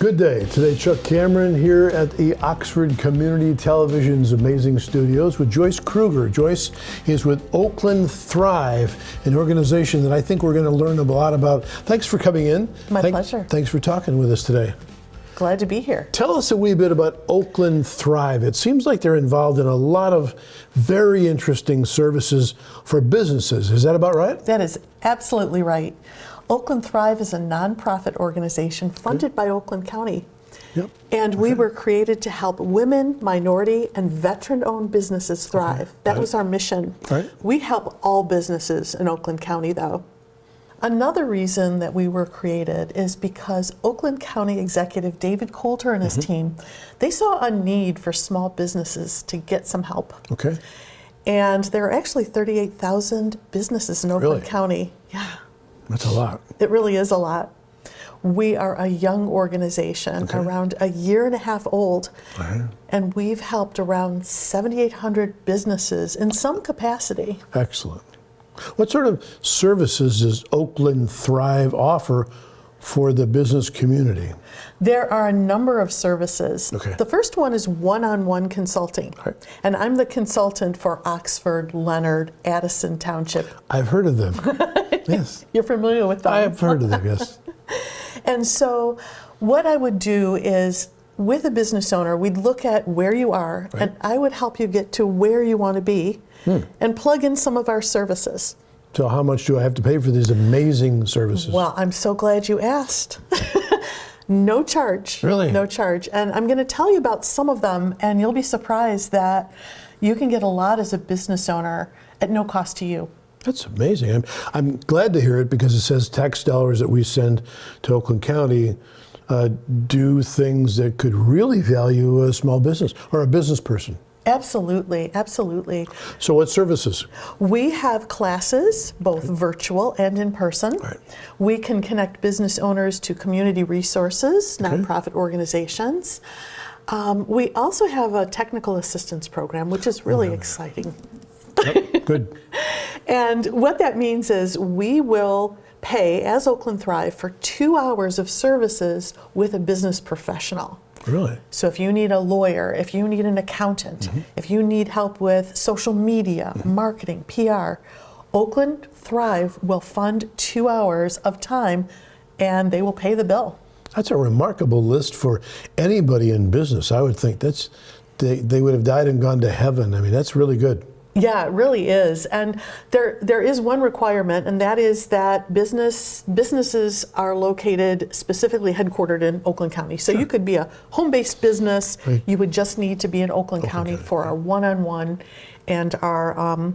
Good day. Today, Chuck Cameron here at the Oxford Community Television's amazing studios with Joyce Kreger. Joyce is with Oakland Thrive, an organization that I think we're going to learn a lot about. Thanks for coming in. My pleasure. Thanks for talking with us today. Glad to be here. Tell us a wee bit about Oakland Thrive. It seems like they're involved in a lot of very interesting services for businesses. Is that about right? That is absolutely right. Oakland Thrive is a nonprofit organization funded by Oakland County. Yep. And we were created to help women, minority, and veteran-owned businesses thrive. That was our mission. Right. We help all businesses in Oakland County, though. Another reason that we were created is because Oakland County Executive David Coulter and his team, they saw a need for small businesses to get some help. Okay. And there are actually 38,000 businesses in Oakland County. Yeah. That's a lot. It really is a lot. We are a young organization, around a year and a half old, and we've helped around 7,800 businesses in some capacity. Excellent. What sort of services does Oakland Thrive offer for the business community? There are a number of services. Okay. The first one is one-on-one consulting. Right. And I'm the consultant for Oxford, Leonard, Addison Township. I've heard of them. Yes. You're familiar with them? I have heard of them, yes. And so what I would do is, with a business owner, we'd look at where you are, and I would help you get to where you want to be and plug in some of our services. So how much do I have to pay for these amazing services? Well, I'm so glad you asked. No charge. Really? No charge. And I'm going to tell you about some of them, and you'll be surprised that you can get a lot as a business owner at no cost to you. That's amazing. I'm glad to hear it because it says tax dollars that we send to Oakland County do things that could really value a small business or a business person. Absolutely, absolutely. So what services? We have classes, both virtual and in person. Right. We can connect business owners to community resources, nonprofit organizations. We also have a technical assistance program, which is really exciting. Yep. Good. And what that means is we will pay, as Oakland Thrive, for 2 hours of services with a business professional. Really? So if you need a lawyer, if you need an accountant, if you need help with social media, marketing, PR, Oakland Thrive will fund 2 hours of time and they will pay the bill. That's a remarkable list for anybody in business. I would think they would have died and gone to heaven. I mean, that's really good. Yeah, it really is. And there is one requirement, and that is that businesses are located, specifically headquartered in Oakland County. So you could be a home-based business. You would just need to be in Oakland County for our one-on-one and our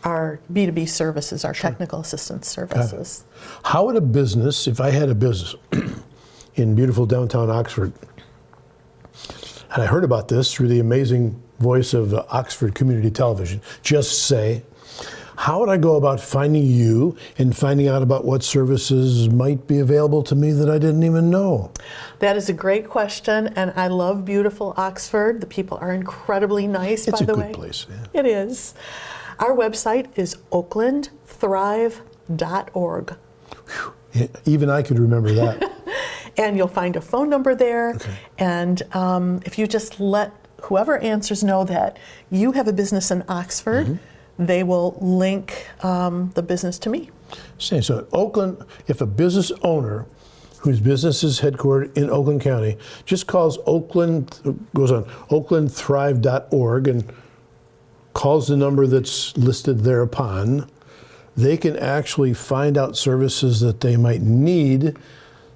B2B services, our technical assistance services. How would a business, if I had a business in beautiful downtown Oxford, and I heard about this through the amazing voice of Oxford Community Television, just say, how would I go about finding you and finding out about what services might be available to me that I didn't even know? That is a great question, and I love beautiful Oxford. The people are incredibly nice, by the way. It's a good place. Yeah. It is. Our website is oaklandthrive.org. Yeah, even I could remember that. And you'll find a phone number there. And if you just let whoever answers know that you have a business in Oxford, they will link the business to me. So Oakland, if a business owner whose business is headquartered in Oakland County just calls goes on oaklandthrive.org and calls the number that's listed thereupon, they can actually find out services that they might need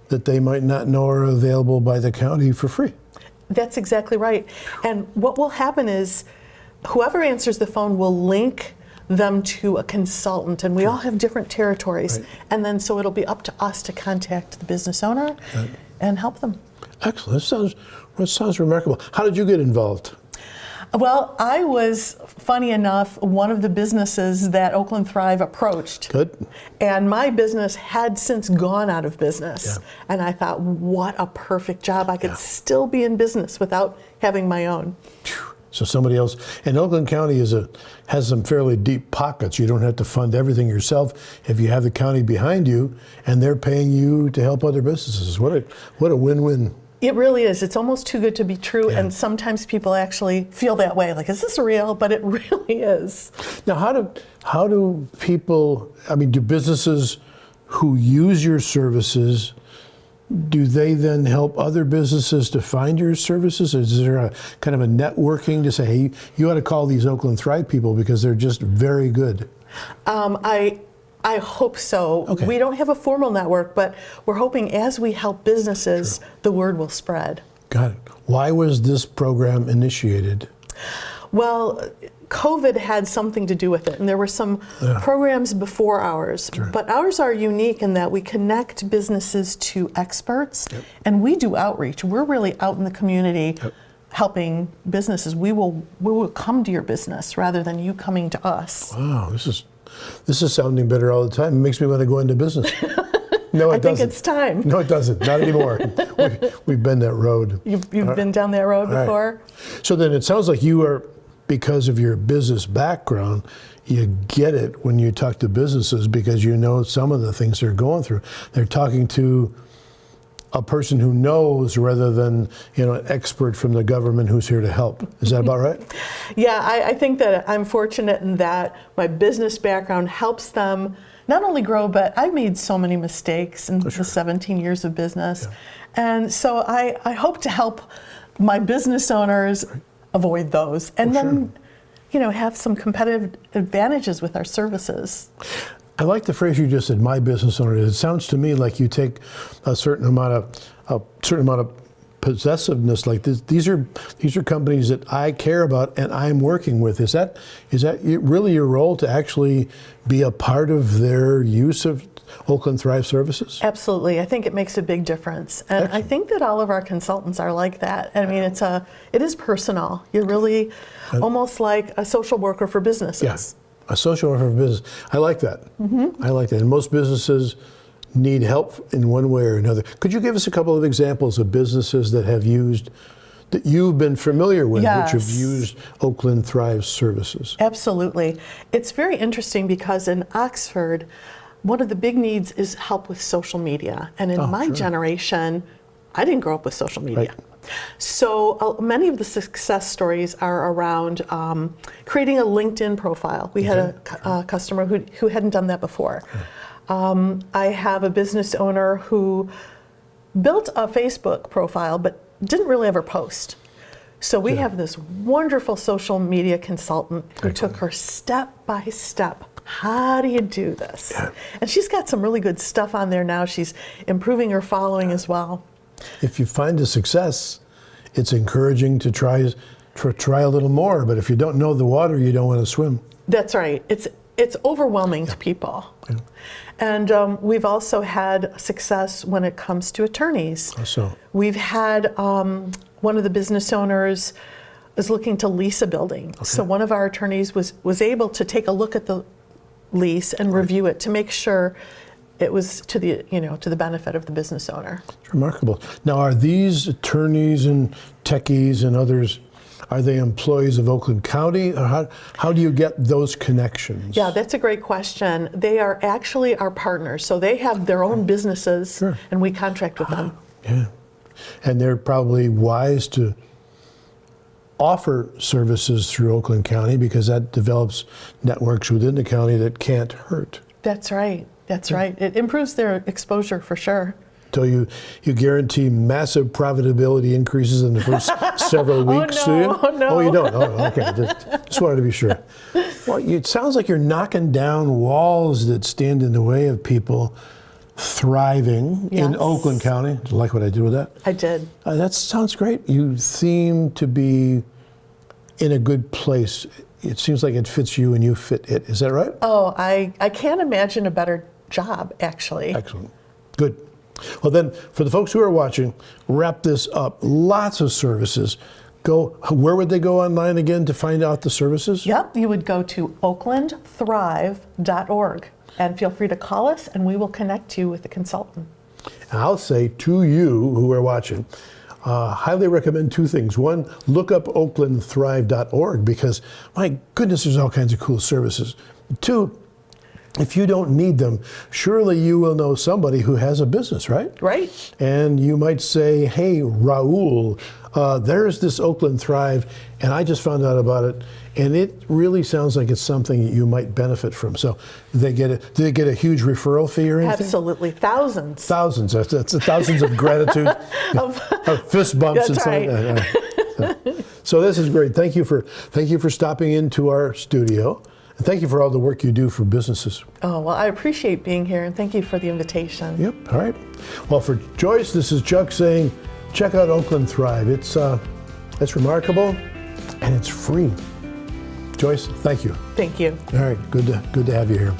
that they might not know are available by the county for free. That's exactly right. And what will happen is whoever answers the phone will link them to a consultant, and we all have different territories. And then so it'll be up to us to contact the business owner and help them. Excellent. That sounds remarkable. How did you get involved? Well, I was, funny enough, one of the businesses that Oakland Thrive approached. Good. And my business had since gone out of business. And I thought, what a perfect job. I could still be in business without having my own. So somebody else, and Oakland County has some fairly deep pockets. You don't have to fund everything yourself if you have the county behind you, and they're paying you to help other businesses. What a win-win. It really is. It's almost too good to be true, Yeah. and sometimes people actually feel that way. Like, is this real? But it really is. Now, how do people? I mean, do businesses who use your services, do they then help other businesses to find your services? Is there a kind of a networking to say, hey, you ought to call these Oakland Thrive people because they're just very good? I hope so. Okay. We don't have a formal network, but we're hoping as we help businesses, the word will spread. Got it. Why was this program initiated? Well, COVID had something to do with it, and there were some programs before ours. Sure. But ours are unique in that we connect businesses to experts, and we do outreach. We're really out in the community helping businesses. We will come to your business rather than you coming to us. Wow, this is sounding better all the time. It makes me want to go into business. No, it doesn't. I think it's time. No, it doesn't. Not anymore. We've been that road. You've been down that road before? Right. So then it sounds like you are, because of your business background, you get it when you talk to businesses because you know some of the things they're going through. They're talking to a person who knows rather than an expert from the government who's here to help. Is that about right? Yeah, I think that I'm fortunate in that my business background helps them not only grow, but I've made so many mistakes in the 17 years of business. Yeah. And so I hope to help my business owners avoid those and then, have some competitive advantages with our services. I like the phrase you just said, my business owner. It sounds to me like you take a certain amount of possessiveness, like this. These are companies that I care about and I'm working with. Is that really your role, to actually be a part of their use of Oakland Thrive services? Absolutely. I think it makes a big difference. And I think that all of our consultants are like that. I mean, it is personal. You're really almost like a social worker for businesses. Yeah. A social worker for business. I like that. I like that. And most businesses need help in one way or another. Could you give us a couple of examples of businesses that you've been familiar with, Yes. which have used Oakland Thrive services? Absolutely. It's very interesting because in Oxford, one of the big needs is help with social media. And in my generation, I didn't grow up with social media. Right. So many of the success stories are around creating a LinkedIn profile. We had a customer who hadn't done that before. I have a business owner who built a Facebook profile but didn't really ever post. So we have this wonderful social media consultant who took her step by step. How do you do this? Yeah. And she's got some really good stuff on there now. She's improving her following as well. If you find a success, it's encouraging to try a little more. But if you don't know the water, you don't want to swim. That's right. It's overwhelming to people. Yeah. And we've also had success when it comes to attorneys. So we've had one of the business owners is looking to lease a building. So one of our attorneys was able to take a look at the lease and review it to make sure it was to the benefit of the business owner. It's remarkable. Now, are these attorneys and techies and others, are they employees of Oakland County? Or how do you get those connections? Yeah, that's a great question. They are actually our partners. So they have their own businesses and we contract with them. Yeah. And they're probably wise to offer services through Oakland County because that develops networks within the county that can't hurt. That's right. That's right. It improves their exposure for sure. So you guarantee massive profitability increases in the first several weeks, do you? Oh, no. Oh, you don't? Oh, okay. Just wanted to be sure. Well, it sounds like you're knocking down walls that stand in the way of people thriving in Oakland County. Did you like what I did with that? I did. That sounds great. You seem to be in a good place. It seems like it fits you and you fit it. Is that right? Oh, I can't imagine a better job, actually. Excellent. Good. Well then, for the folks who are watching, wrap this up. Lots of services. Where would they go online again to find out the services? Yep, you would go to oaklandthrive.org and feel free to call us and we will connect you with a consultant. And I'll say to you who are watching, Highly recommend two things. One, look up oaklandthrive.org because, my goodness, there's all kinds of cool services. Two, if you don't need them, surely you will know somebody who has a business, right? Right. And you might say, hey, Raul, there's this Oakland Thrive, and I just found out about it, and it really sounds like it's something that you might benefit from. So do they get a huge referral fee or anything? Absolutely. Thousands. Thousands. That's thousands of gratitude, of fist bumps and That's stuff like that. So this is great. Thank you for stopping into our studio. And thank you for all the work you do for businesses. Oh, well, I appreciate being here, and thank you for the invitation. Yep, all right. Well, for Joyce, this is Chuck saying, check out Oakland Thrive. It's remarkable, and it's free. Joyce, thank you. Thank you. All right, good to have you here.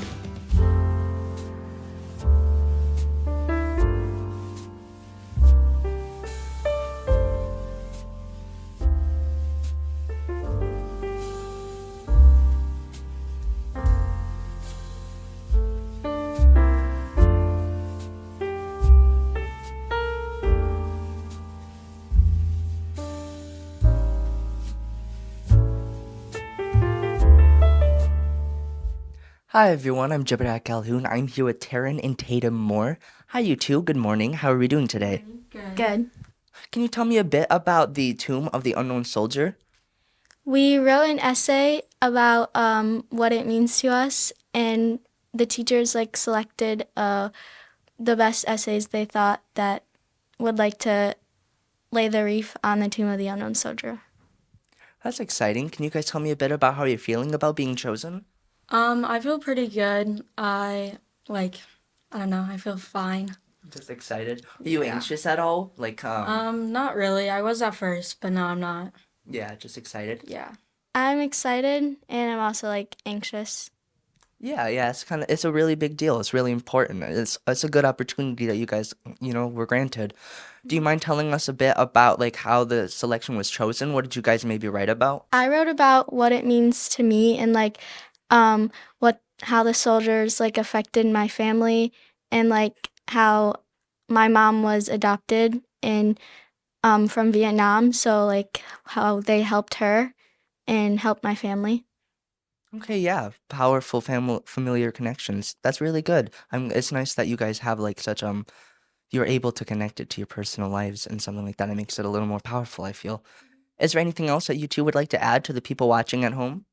Hi everyone, I'm Jebediah Calhoun. I'm here with Taryn and Tatum Moore. Hi you two, good morning. How are we doing today? Good. Can you tell me a bit about the Tomb of the Unknown Soldier? We wrote an essay about what it means to us, and the teachers selected the best essays they thought that would like to lay the wreath on the Tomb of the Unknown Soldier. That's exciting. Can you guys tell me a bit about how you're feeling about being chosen? I feel pretty good. I don't know, I feel fine. Just excited. Are you anxious at all? Not really. I was at first, but no, I'm not. Yeah, just excited. Yeah. I'm excited, and I'm also anxious. Yeah, it's a really big deal. It's really important. It's a good opportunity that you guys, were granted. Do you mind telling us a bit about how the selection was chosen? What did you guys maybe write about? I wrote about what it means to me and how the soldiers affected my family, and how my mom was adopted and from Vietnam, so how they helped her and helped my family. Okay, yeah, powerful familiar connections. That's really good. It's nice that you guys have such you're able to connect it to your personal lives and something like that. It makes it a little more powerful, I feel. Is there anything else that you two would like to add to the people watching at home?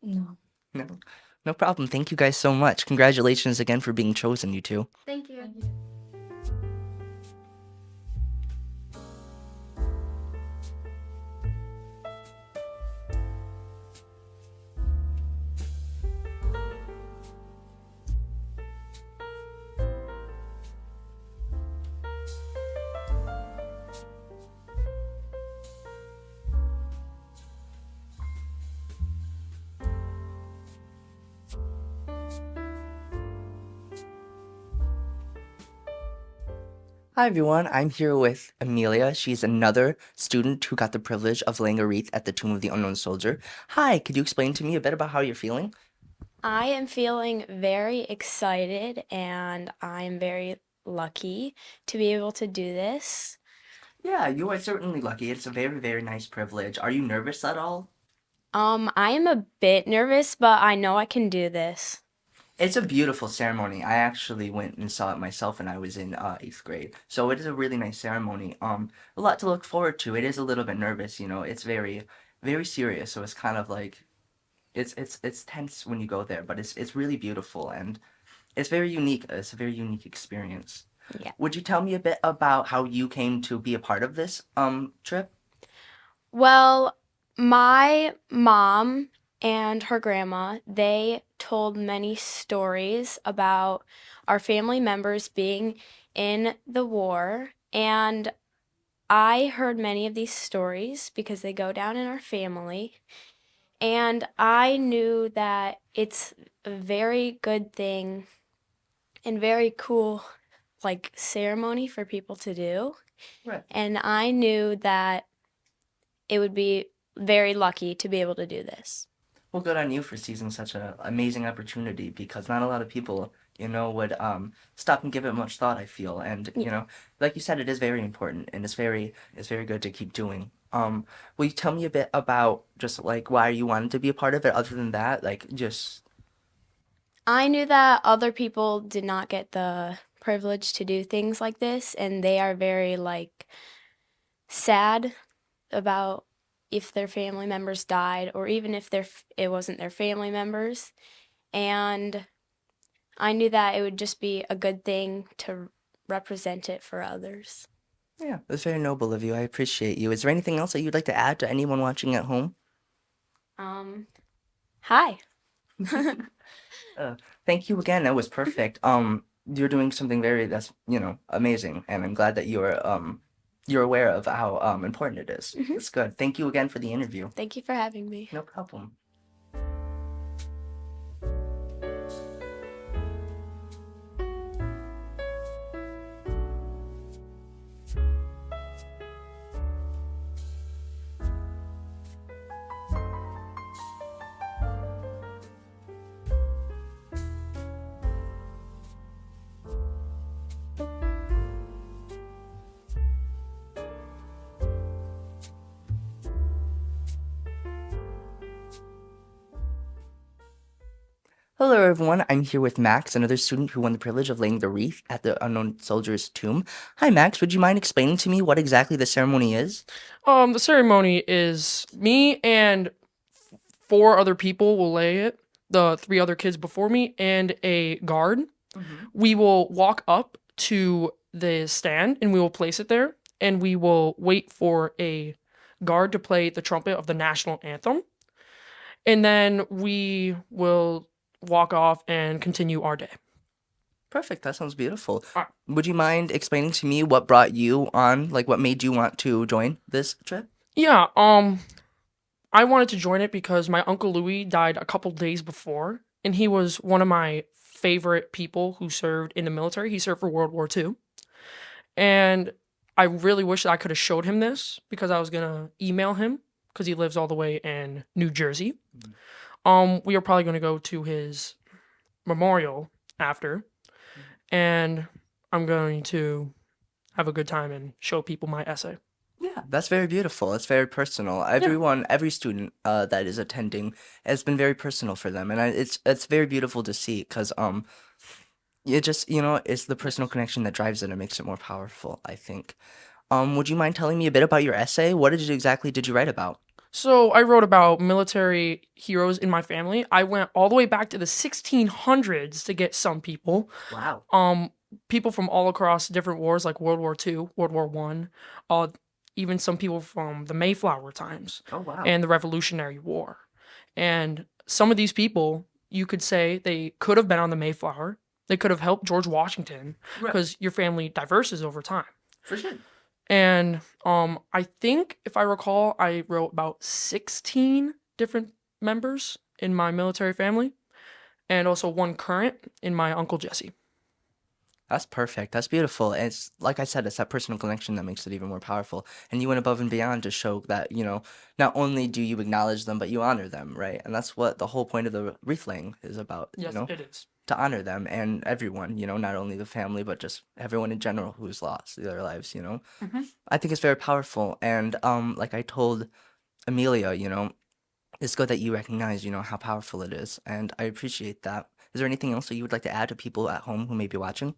No. No, no problem. Thank you guys so much. Congratulations again for being chosen, you two. Thank you. Hi everyone, I'm here with Amelia. She's another student who got the privilege of laying a wreath at the Tomb of the Unknown Soldier. Hi, could you explain to me a bit about how you're feeling? I am feeling very excited and I'm very lucky to be able to do this. Yeah, you are certainly lucky. It's a very, very nice privilege. Are you nervous at all? I am a bit nervous, but I know I can do this. It's a beautiful ceremony. I actually went and saw it myself when I was in 8th grade. So it is a really nice ceremony. A lot to look forward to. It is a little bit nervous, It's very, very serious. So it's kind of it's tense when you go there, but it's really beautiful and it's very unique. It's a very unique experience. Yeah. Would you tell me a bit about how you came to be a part of this trip? Well, my mom and her grandma, they told many stories about our family members being in the war, and I heard many of these stories because they go down in our family, and I knew that it's a very good thing and very cool ceremony for people to do. Right. And I knew that it would be very lucky to be able to do this. Well, good on you for seizing such an amazing opportunity because not a lot of people, would stop and give it much thought, I feel. And, like you said, it is very important, and it's very good to keep doing. Will you tell me a bit about just like why you wanted to be a part of it other than that? Like just I knew that other people did not get the privilege to do things like this, and they are very like sad about if their family members died, or even if it wasn't their family members. And I knew that it would just be a good thing to represent it for others. Yeah, that's very noble of you. I appreciate you. Is there anything else that you'd like to add to anyone watching at home? Hi. Uh, Thank you again. That was perfect. You're doing something that's, amazing, and I'm glad that you're aware of how important it is. It's good. Thank you again for the interview. Thank you for having me. No problem. Hello, everyone. I'm here with Max, another student who won the privilege of laying the wreath at the unknown soldier's tomb. Hi, Max. Would you mind explaining to me what exactly the ceremony is? The ceremony is me and four other people will lay it, the three other kids before me, and a guard. We will walk up to the stand and we will place it there, and we will wait for a guard to play the trumpet of the national anthem. And then we will walk off and continue our day. Perfect. That sounds beautiful. Alright. Would you mind explaining to me what brought you on, like what made you want to join this trip? Yeah, I wanted to join it because my Uncle Louis died a couple days before, and he was one of my favorite people who served in the military. He served for World War II. And I really wish that I could have showed him this because I was going to email him because he lives all the way in New Jersey. We are probably going to go to his memorial after, and I'm going to have a good time and show people my essay. Yeah, that's very beautiful. It's very personal. Every student that is attending, has been very personal for them, and it's very beautiful to see because it just it's the personal connection that drives it and makes it more powerful, I think. Would you mind telling me a bit about your essay? What exactly did you write about? So I wrote about military heroes in my family. I went all the way back to the 1600s to get some people. Wow. People from all across different wars like World War II, World War I, even some people from the Mayflower times Oh, wow. and the Revolutionary War. And some of these people, you could say they could have been on the Mayflower. They could have helped George Washington Right. because your family diverses over time. For sure. And I think, if I recall, I wrote about 16 different members in my military family, and also one current in my Uncle Jesse. That's perfect. That's beautiful. And it's like I said, it's that personal connection that makes it even more powerful. And you went above and beyond to show that, not only do you acknowledge them, but you honor them, right? And that's what the whole point of the wreath laying is about, Yes, it is. to honor them and everyone, not only the family, but just everyone in general who's lost their lives, I think it's very powerful. And like I told Amelia, it's good that you recognize, how powerful it is. And I appreciate that. Is there anything else that you would like to add to people at home who may be watching?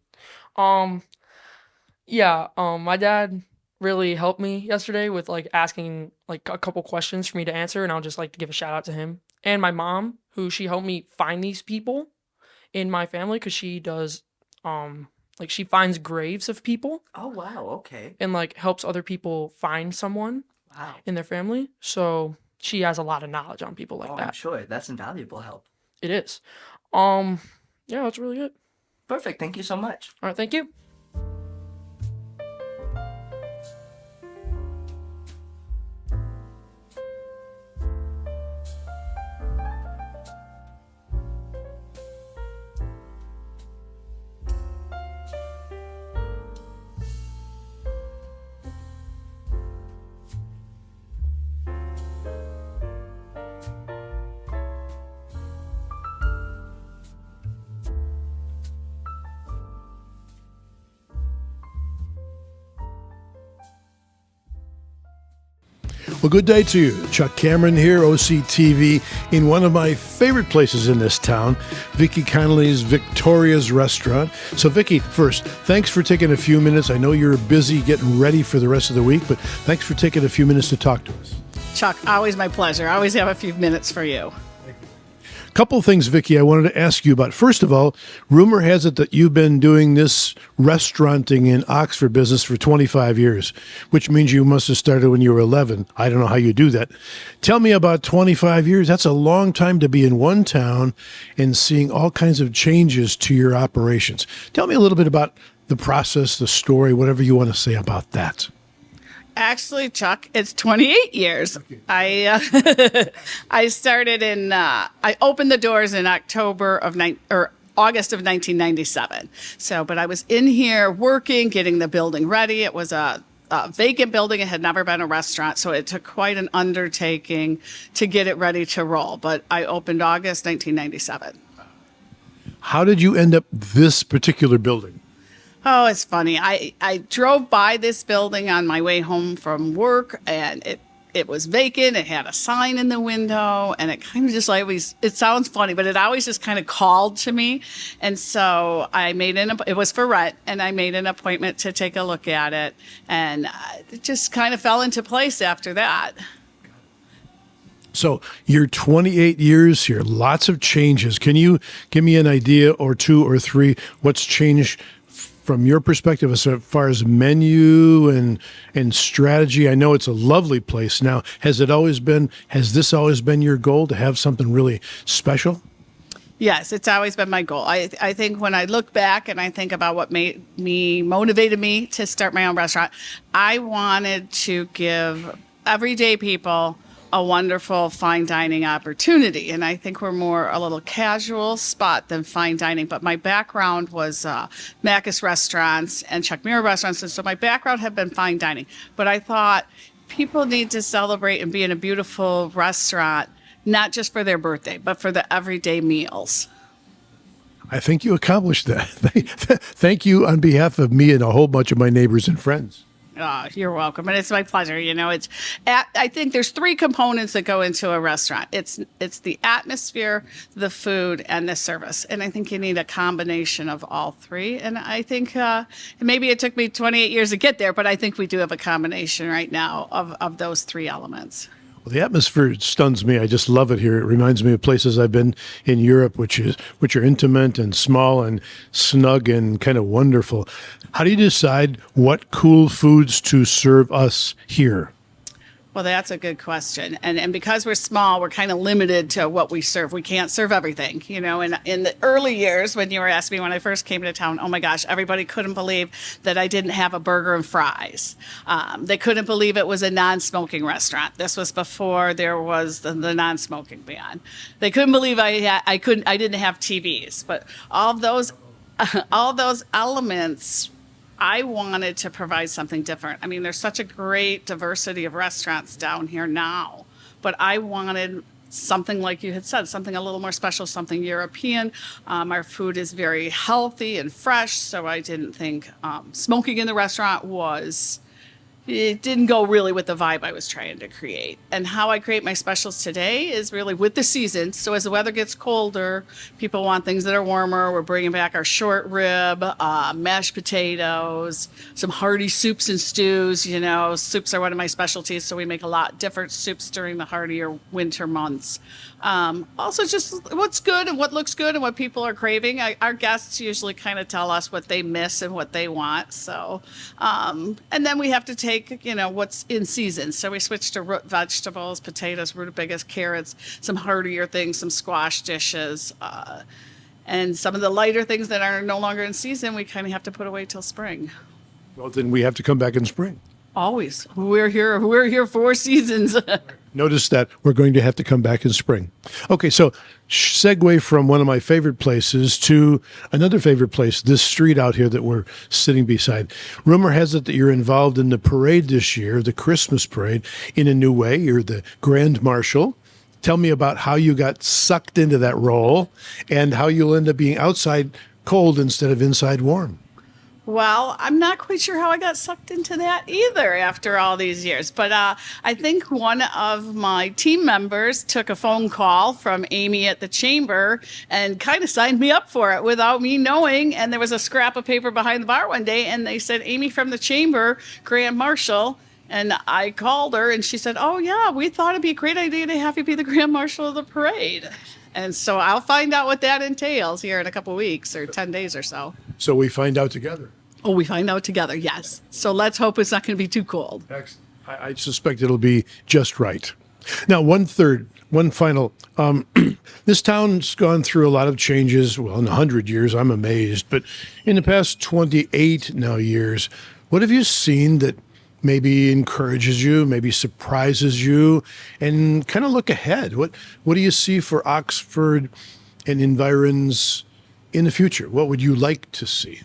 Yeah, my dad really helped me yesterday with like asking like a couple questions for me to answer, and I'll just like to give a shout out to him. And my mom, who she helped me find these people in my family because she does like she finds graves of people Oh, wow. Okay. and like helps other people find someone Wow. in their family. So she has a lot of knowledge on people like I'm that. sure. That's invaluable help. It is. Yeah, that's really it. Perfect. Thank you so much. All right, thank you. Well, good day to you. Chuck Cameron here, OCTV, in one of my favorite places in this town, Vicky Connolly's Victoria's Restaurant. So, Vicky, first, thanks for taking a few minutes. I know you're busy getting ready for the rest of the week, but thanks for taking a few minutes to talk to us. Chuck, always my pleasure. I always have a few minutes for you. Couple of things, Vicky, I wanted to ask you about. First of all, rumor has it that you've been doing this restauranting in Oxford business for 25 years, which means you must have started when you were 11. I don't know how you do that. Tell me about 25 years. That's a long time to be in one town and seeing all kinds of changes to your operations. Tell me a little bit about the process, the story, whatever you want to say about that. Actually, Chuck, it's 28 years. I I started I opened the doors in August of 1997. So, but I was in here working, getting the building ready. It was a vacant building. It had never been a restaurant, so it took quite an undertaking to get it ready to roll. But I opened August 1997. How did you end up this particular building? Oh, it's funny. I drove by this building on my way home from work, and it was vacant. It had a sign in the window, and it kind of just always, it sounds funny, but it always just kind of called to me. And so I made it was for rent, and I made an appointment to take a look at it, and it just kind of fell into place after that. So you're 28 years here, lots of changes. Can you give me an idea or two or three what's changed from your perspective as far as menu and strategy? I know it's a lovely place now. Has this always been your goal to have something really special? Yes, it's always been my goal. I think when I look back and I think about what motivated me to start my own restaurant, I wanted to give everyday people a wonderful fine dining opportunity. And I think we're more a little casual spot than fine dining. But my background was Macus restaurants and Chuck Mirror restaurants. And so my background had been fine dining. But I thought people need to celebrate and be in a beautiful restaurant, not just for their birthday, but for the everyday meals. I think you accomplished that. Thank you on behalf of me and a whole bunch of my neighbors and friends. Oh, you're welcome. And it's my pleasure. You know, I think there's three components that go into a restaurant. It's the atmosphere, the food, and the service. And I think you need a combination of all three. And I think maybe it took me 28 years to get there, but I think we do have a combination right now of those three elements. Well, the atmosphere stuns me. I just love it here. It reminds me of places I've been in Europe, which are intimate and small and snug and kind of wonderful. How do you decide what cool foods to serve us here? Well, that's a good question. And because we're small, we're kind of limited to what we serve. We can't serve everything. You know, in the early years when you were asking me when I first came to town, oh my gosh, everybody couldn't believe that I didn't have a burger and fries. They couldn't believe it was a non-smoking restaurant. This was before there was the non-smoking ban. They couldn't believe I didn't have TVs. But all those elements, I wanted to provide something different. I mean, there's such a great diversity of restaurants down here now, but I wanted something like you had said, something a little more special, something European. Our food is very healthy and fresh, so I didn't think smoking in the restaurant it didn't go really with the vibe I was trying to create. And how I create my specials today is really with the season. So as the weather gets colder, people want things that are warmer. We're bringing back our short rib, mashed potatoes, some hearty soups and stews. You know, soups are one of my specialties, so we make a lot different soups during the heartier winter months. Also, just what's good and what looks good and what people are craving. Our guests usually kind of tell us what they miss and what they want. So, and then we have to take, what's in season. So we switch to root vegetables, potatoes, rutabagas, carrots, some heartier things, some squash dishes, and some of the lighter things that are no longer in season, we kind of have to put away till spring. Well, then we have to come back in spring. Always. We're here 4 seasons. Notice that we're going to have to come back in spring. Okay, so segue from one of my favorite places to another favorite place, this street out here that we're sitting beside. Rumor has it that you're involved in the parade this year, the Christmas parade, in a new way. You're the Grand Marshal. Tell me about how you got sucked into that role and how you'll end up being outside cold instead of inside warm. Well, I'm not quite sure how I got sucked into that either after all these years. But I think one of my team members took a phone call from Amy at the chamber and kind of signed me up for it without me knowing. And there was a scrap of paper behind the bar one day, and they said, Amy from the chamber, Grand Marshal. And I called her, and she said, oh, yeah, we thought it'd be a great idea to have you be the Grand Marshal of the parade. And so I'll find out what that entails here in a couple weeks or 10 days or so. So we find out together. Oh, we find out together, yes. So let's hope it's not going to be too cold. Excellent. I suspect it'll be just right. Now, one final. This town's gone through a lot of changes. Well, in 100 years, I'm amazed. But in the past 28 now years, what have you seen that maybe encourages you, maybe surprises you, and kind of look ahead? What do you see for Oxford and environs in the future? What would you like to see?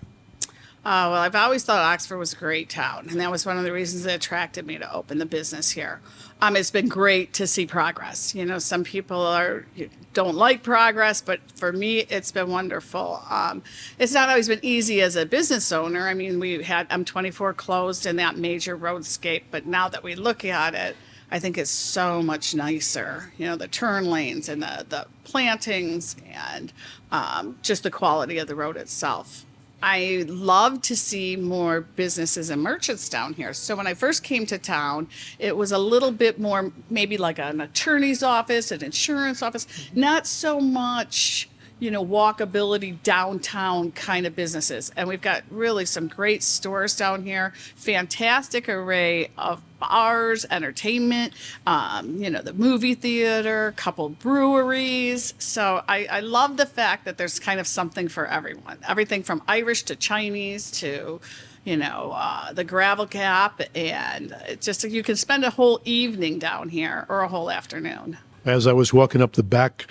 Well, I've always thought Oxford was a great town, and that was one of the reasons that attracted me to open the business here. It's been great to see progress. You know, some people don't like progress, but for me, it's been wonderful. It's not always been easy as a business owner. I mean, I'm 24 closed in that major roadscape, but now that we look at it, I think it's so much nicer. You know, the turn lanes and the plantings and just the quality of the road itself. I love to see more businesses and merchants down here. So when I first came to town, it was a little bit more maybe like an attorney's office, an insurance office, not so much, you know, walkability downtown kind of businesses. And we've got really some great stores down here, fantastic array of bars, entertainment, you know, the movie theater, couple breweries. So I love the fact that there's kind of something for everyone. Everything from Irish to Chinese to, you know, the gravel cap. And it's just, you can spend a whole evening down here or a whole afternoon. As I was walking up the back,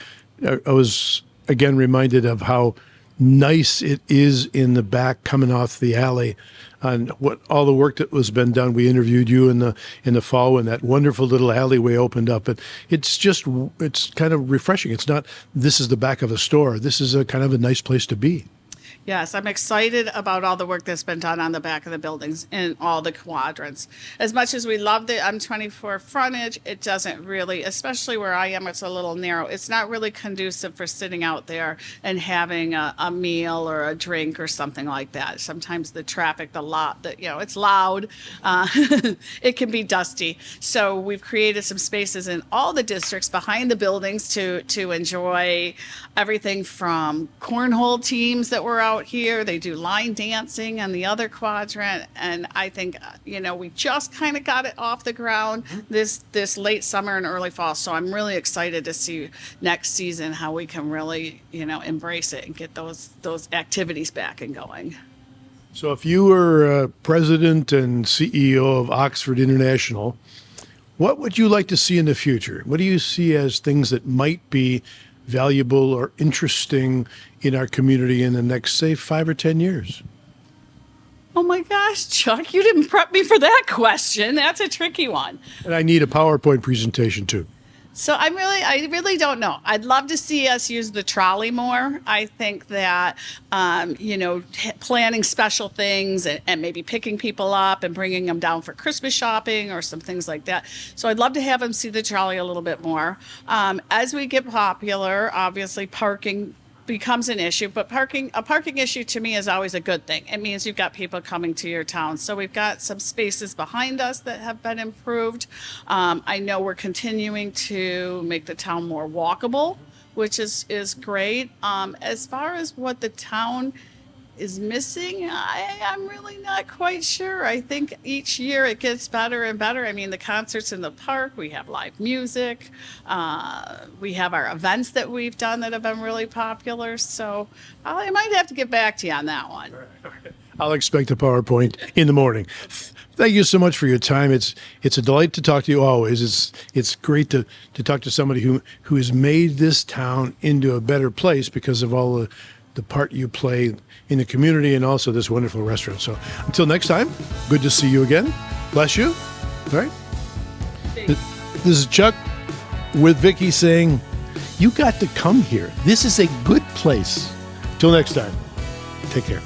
I was again reminded of how nice it is in the back coming off the alley, and what all the work that was been done. We interviewed you in the fall when that wonderful little alleyway opened up, and it's kind of refreshing. It's not, this is the back of a store. This is a kind of a nice place to be. Yes, I'm excited about all the work that's been done on the back of the buildings in all the quadrants. As much as we love the M24 frontage, it doesn't really, especially where I am, it's a little narrow. It's not really conducive for sitting out there and having a meal or a drink or something like that. Sometimes the traffic, it's loud. It can be dusty. So we've created some spaces in all the districts behind the buildings to enjoy everything from cornhole teams that were out here. They do line dancing on the other quadrant, and I think, you know, we just kind of got it off the ground this late summer and early fall. So I'm really excited to see next season how we can really, you know, embrace it and get those activities back and going. So if you were president and CEO of Oxford International, what would you like to see in the future? What do you see as things that might be valuable or interesting in our community in the next, say, 5 or 10 years? Oh my gosh, Chuck, you didn't prep me for that question. That's a tricky one. And I need a PowerPoint presentation too. So I really don't know. I'd love to see us use the trolley more. I think that, you know, planning special things and maybe picking people up and bringing them down for Christmas shopping or some things like that. So I'd love to have them see the trolley a little bit more. As we get popular, obviously parking becomes an issue, but a parking issue to me is always a good thing. It means you've got people coming to your town. So we've got some spaces behind us that have been improved. I know we're continuing to make the town more walkable, which is great. As far as what the town is missing, I'm really not quite sure. I think each year it gets better and better. I mean, the concerts in the park, we have live music, we have our events that we've done that have been really popular. So I might have to get back to you on that one. I'll expect a PowerPoint in the morning. Thank you so much for your time. It's a delight to talk to you always. It's great to talk to somebody who has made this town into a better place because of all the part you play in the community and also this wonderful restaurant. So until next time, good to see you again. Bless you. All right. This is Chuck with Vicky saying, you got to come here. This is a good place. Till next time, take care.